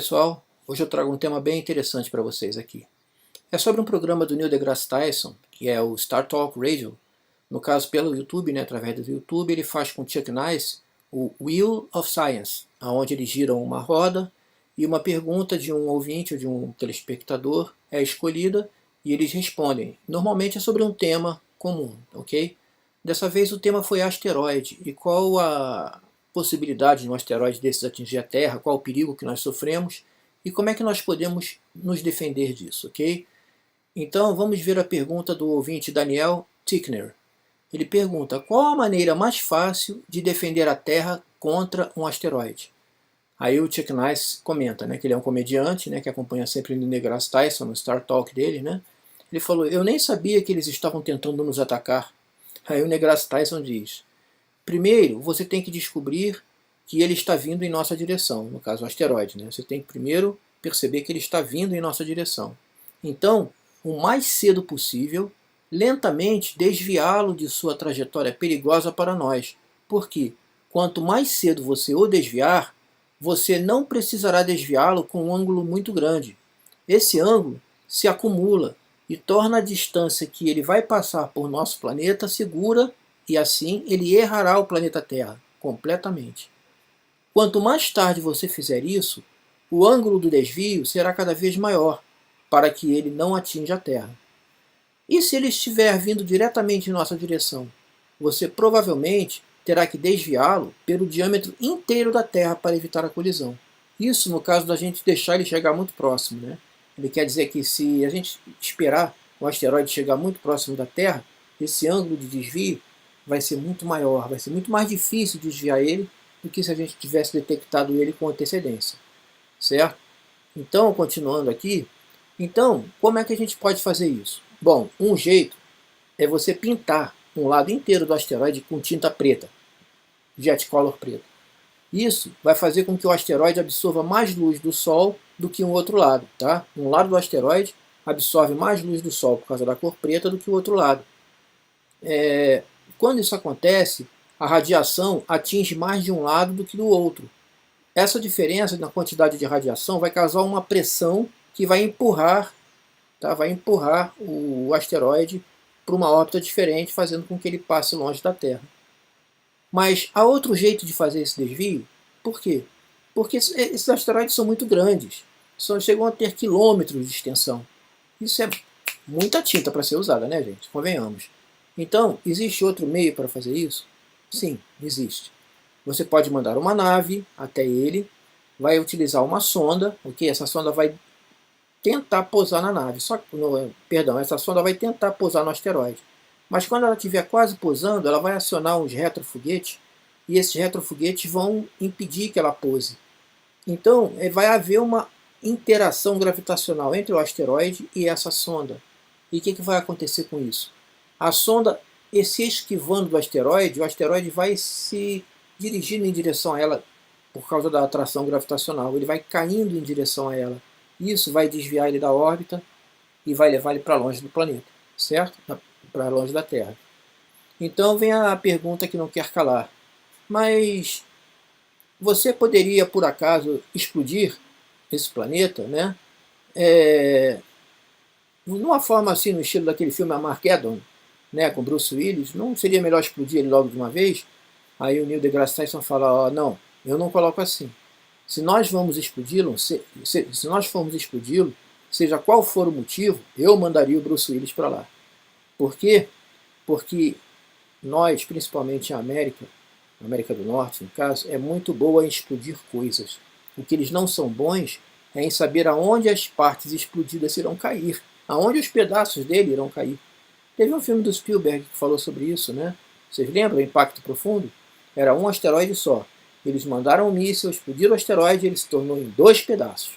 pessoal, hoje eu trago um tema bem interessante para vocês aqui. É sobre um programa do Neil deGrasse Tyson, que é o Star Talk Radio. No caso pelo YouTube, através do YouTube, ele faz com Chuck Nice o Wheel of Science, onde eles giram uma roda e uma pergunta de um ouvinte ou de um telespectador é escolhida e eles respondem. Normalmente é sobre um tema comum, ok? Dessa vez o tema foi asteroide e qual a possibilidade de um asteroide desses atingir a Terra, qual o perigo que nós sofremos e como é que nós podemos nos defender disso, ok? Então vamos ver a pergunta do ouvinte Daniel Tickner. Ele pergunta: qual a maneira mais fácil de defender a Terra contra um asteroide? Aí o Chuck Nice comenta, que ele é um comediante, que acompanha sempre o Neil deGrasse Tyson no Star Talk dele, Ele falou: eu nem sabia que eles estavam tentando nos atacar. Aí o deGrasse Tyson diz: primeiro, você tem que descobrir que ele está vindo em nossa direção, no caso o asteroide. Você tem que primeiro perceber que ele está vindo em nossa direção. Então, o mais cedo possível, lentamente desviá-lo de sua trajetória perigosa para nós. Porque quanto mais cedo você o desviar, você não precisará desviá-lo com um ângulo muito grande. Esse ângulo se acumula e torna a distância que ele vai passar por nosso planeta segura e assim ele errará o planeta Terra completamente. Quanto mais tarde você fizer isso, o ângulo do desvio será cada vez maior, para que ele não atinja a Terra. E se ele estiver vindo diretamente em nossa direção? Você provavelmente terá que desviá-lo pelo diâmetro inteiro da Terra para evitar a colisão. Isso no caso da gente deixar ele chegar muito próximo. Ele quer dizer que se a gente esperar o asteroide chegar muito próximo da Terra, esse ângulo de desvio vai ser muito maior, vai ser muito mais difícil desviar ele do que se a gente tivesse detectado ele com antecedência. Certo? Então, continuando aqui, como é que a gente pode fazer isso? Bom, um jeito é você pintar um lado inteiro do asteroide com tinta preta, jet color preto. Isso vai fazer com que o asteroide absorva mais luz do Sol do que um outro lado. Tá? Um lado do asteroide absorve mais luz do Sol por causa da cor preta do que o outro lado. Quando isso acontece, a radiação atinge mais de um lado do que do outro. Essa diferença na quantidade de radiação vai causar uma pressão que vai empurrar o asteroide para uma órbita diferente, fazendo com que ele passe longe da Terra. Mas há outro jeito de fazer esse desvio? Por quê? Porque esses asteroides são muito grandes, chegam a ter quilômetros de extensão. Isso é muita tinta para ser usada, gente? Convenhamos. Então, existe outro meio para fazer isso? Sim, existe. Você pode mandar uma nave até ele, vai utilizar uma sonda, ok? Essa sonda vai tentar pousar na nave. Essa sonda vai tentar pousar no asteroide. Mas quando ela estiver quase pousando, ela vai acionar uns retrofoguetes e esses retrofoguetes vão impedir que ela pouse. Então, vai haver uma interação gravitacional entre o asteroide e essa sonda. E o que vai acontecer com isso? A sonda, se esquivando do asteroide, o asteroide vai se dirigindo em direção a ela por causa da atração gravitacional. Ele vai caindo em direção a ela. Isso vai desviar ele da órbita e vai levar ele para longe do planeta, certo? Para longe da Terra. Então vem a pergunta que não quer calar. Mas você poderia, por acaso, explodir esse planeta, numa forma assim, no estilo daquele filme Armageddon, com Bruce Willis? Não seria melhor explodir ele logo de uma vez? Aí o Neil deGrasse Tyson fala: não, eu não coloco assim. Se nós vamos explodi-lo, se nós formos explodi-lo, seja qual for o motivo, eu mandaria o Bruce Willis para lá. Por quê? Porque nós, principalmente a América do Norte, no caso, é muito boa em explodir coisas. O que eles não são bons é em saber aonde as partes explodidas irão cair, aonde os pedaços dele irão cair. Teve um filme do Spielberg que falou sobre isso, Vocês lembram? O Impacto Profundo? Era um asteroide só. Eles mandaram um míssil, explodiram o asteroide e ele se tornou em 2 pedaços.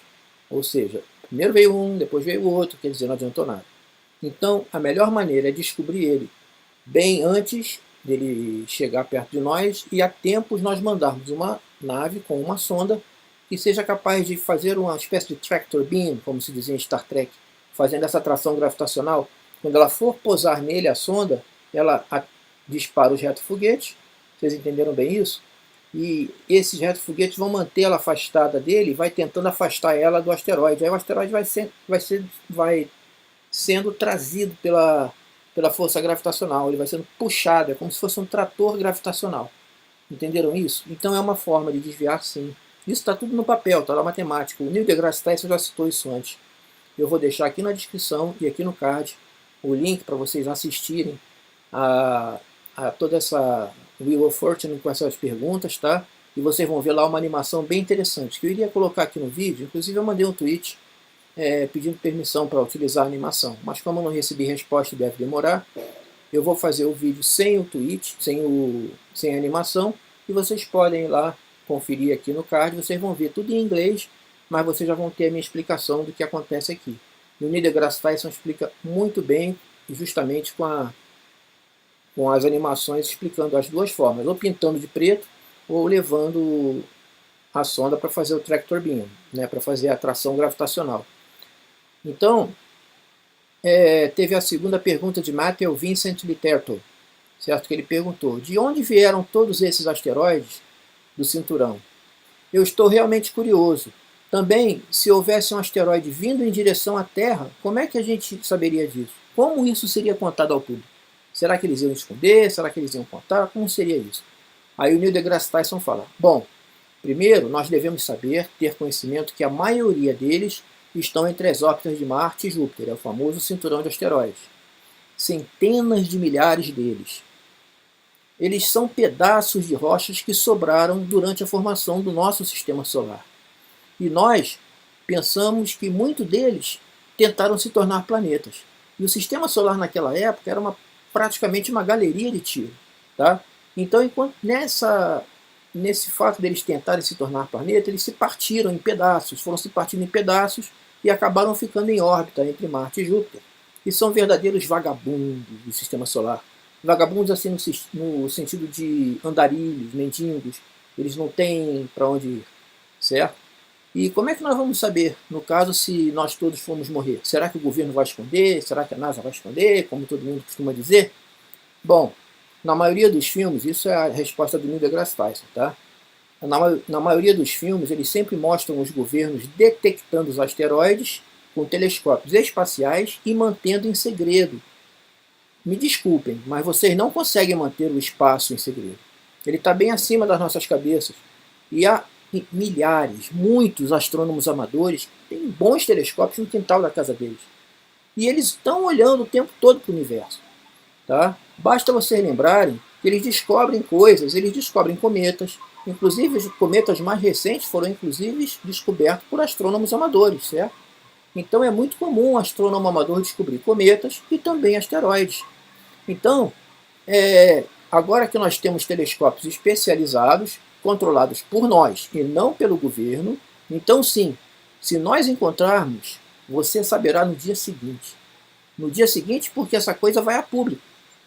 Ou seja, primeiro veio um, depois veio o outro, quer dizer, não adiantou nada. Então, a melhor maneira é descobrir ele bem antes dele chegar perto de nós e a tempos nós mandarmos uma nave com uma sonda que seja capaz de fazer uma espécie de tractor beam, como se dizia em Star Trek, fazendo essa atração gravitacional. Quando ela for pousar nele, a sonda, ela dispara os retrofoguetes. Vocês entenderam bem isso? e esses retrofoguetes vão manter ela afastada dele, vai tentando afastar ela do asteroide. Aí o asteroide vai sendo trazido pela força gravitacional, ele vai sendo puxado, é como se fosse um trator gravitacional. Entenderam isso? Então é uma forma de desviar, sim. Isso está tudo no papel, está lá matemático. O Neil deGrasse Tyson já citou isso antes. Eu vou deixar aqui na descrição e aqui no card o link para vocês assistirem a toda essa Wheel of Fortune com essas perguntas, tá? E vocês vão ver lá uma animação bem interessante, que eu iria colocar aqui no vídeo. Inclusive eu mandei um tweet pedindo permissão para utilizar a animação, mas como eu não recebi resposta e deve demorar, eu vou fazer o vídeo sem o tweet, sem a animação, e vocês podem ir lá conferir aqui no card. Vocês vão ver tudo em inglês, mas vocês já vão ter a minha explicação do que acontece aqui. E o Neil deGrasse Tyson explica muito bem, justamente com as animações explicando as duas formas, ou pintando de preto, ou levando a sonda para fazer o tractor beam, né, para fazer a atração gravitacional. Então, teve a segunda pergunta de Matthew Vincent Litterto, certo? Que ele perguntou: de onde vieram todos esses asteroides do cinturão? Eu estou realmente curioso. Também, se houvesse um asteroide vindo em direção à Terra, como é que a gente saberia disso? Como isso seria contado ao público? Será que eles iam esconder? Será que eles iam contar? Como seria isso? Aí o Neil deGrasse Tyson fala: bom, primeiro nós devemos saber, ter conhecimento que a maioria deles estão entre as órbitas de Marte e Júpiter, é o famoso cinturão de asteroides. Centenas de milhares deles. Eles são pedaços de rochas que sobraram durante a formação do nosso sistema solar. E nós pensamos que muitos deles tentaram se tornar planetas. E o sistema solar naquela época era praticamente uma galeria de tiro. Tá? Então, enquanto nesse fato deles tentarem se tornar planeta, eles se partiram em pedaços, foram se partindo em pedaços e acabaram ficando em órbita entre Marte e Júpiter. E são verdadeiros vagabundos do sistema solar. Vagabundos assim no sentido de andarilhos, mendigos, eles não têm para onde ir, certo? E como é que nós vamos saber, no caso, se nós todos formos morrer? Será que o governo vai esconder? Será que a NASA vai esconder, como todo mundo costuma dizer? Bom, na maioria dos filmes, isso é a resposta do Neil deGrasse Tyson, tá? Na maioria dos filmes, eles sempre mostram os governos detectando os asteroides com telescópios espaciais e mantendo em segredo. Me desculpem, mas vocês não conseguem manter o espaço em segredo. Ele está bem acima das nossas cabeças. E há milhares, muitos astrônomos amadores que têm bons telescópios no quintal da casa deles. E eles estão olhando o tempo todo para o universo. Tá? Basta vocês lembrarem que eles descobrem coisas, eles descobrem cometas. Inclusive, os cometas mais recentes foram descobertos por astrônomos amadores, certo? Então é muito comum um astrônomo amador descobrir cometas e também asteroides. Então, agora que nós temos telescópios especializados, controlados por nós e não pelo governo, então sim, se nós encontrarmos, você saberá no dia seguinte. No dia seguinte, porque essa coisa vai a público,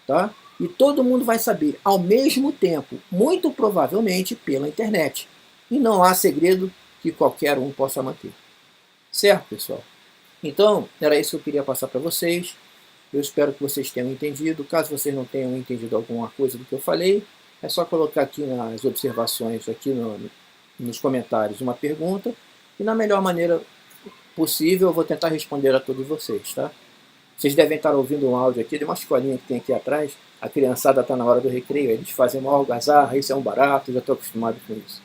tá? E todo mundo vai saber ao mesmo tempo, muito provavelmente pela internet. E não há segredo que qualquer um possa manter. Certo, pessoal? Então, era isso que eu queria passar para vocês. Eu espero que vocês tenham entendido. Caso vocês não tenham entendido alguma coisa do que eu falei, é só colocar aqui nas observações, aqui nos comentários, uma pergunta. E na melhor maneira possível, eu vou tentar responder a todos vocês, tá? Vocês devem estar ouvindo um áudio aqui de uma escolinha que tem aqui atrás. A criançada está na hora do recreio, eles fazem uma algazarra, isso é um barato, já estou acostumado com isso.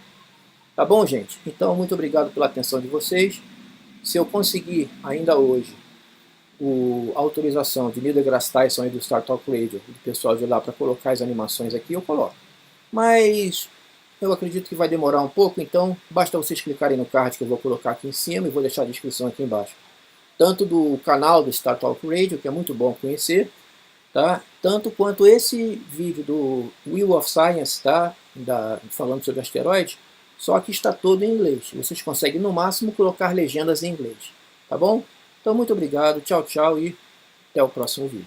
Tá bom, gente? Então, muito obrigado pela atenção de vocês. Se eu conseguir, ainda hoje, a autorização de Neil deGrasse Tyson e do Star Talk Radio, do pessoal de lá, para colocar as animações aqui, eu coloco. Mas eu acredito que vai demorar um pouco, então basta vocês clicarem no card que eu vou colocar aqui em cima e vou deixar a descrição aqui embaixo. Tanto do canal do Star Talk Radio, que é muito bom conhecer, tá? Tanto quanto esse vídeo do Wheel of Science, tá? Falando sobre asteroides, só que está todo em inglês. Vocês conseguem, no máximo, colocar legendas em inglês. Tá bom? Então, muito obrigado, tchau, tchau e até o próximo vídeo.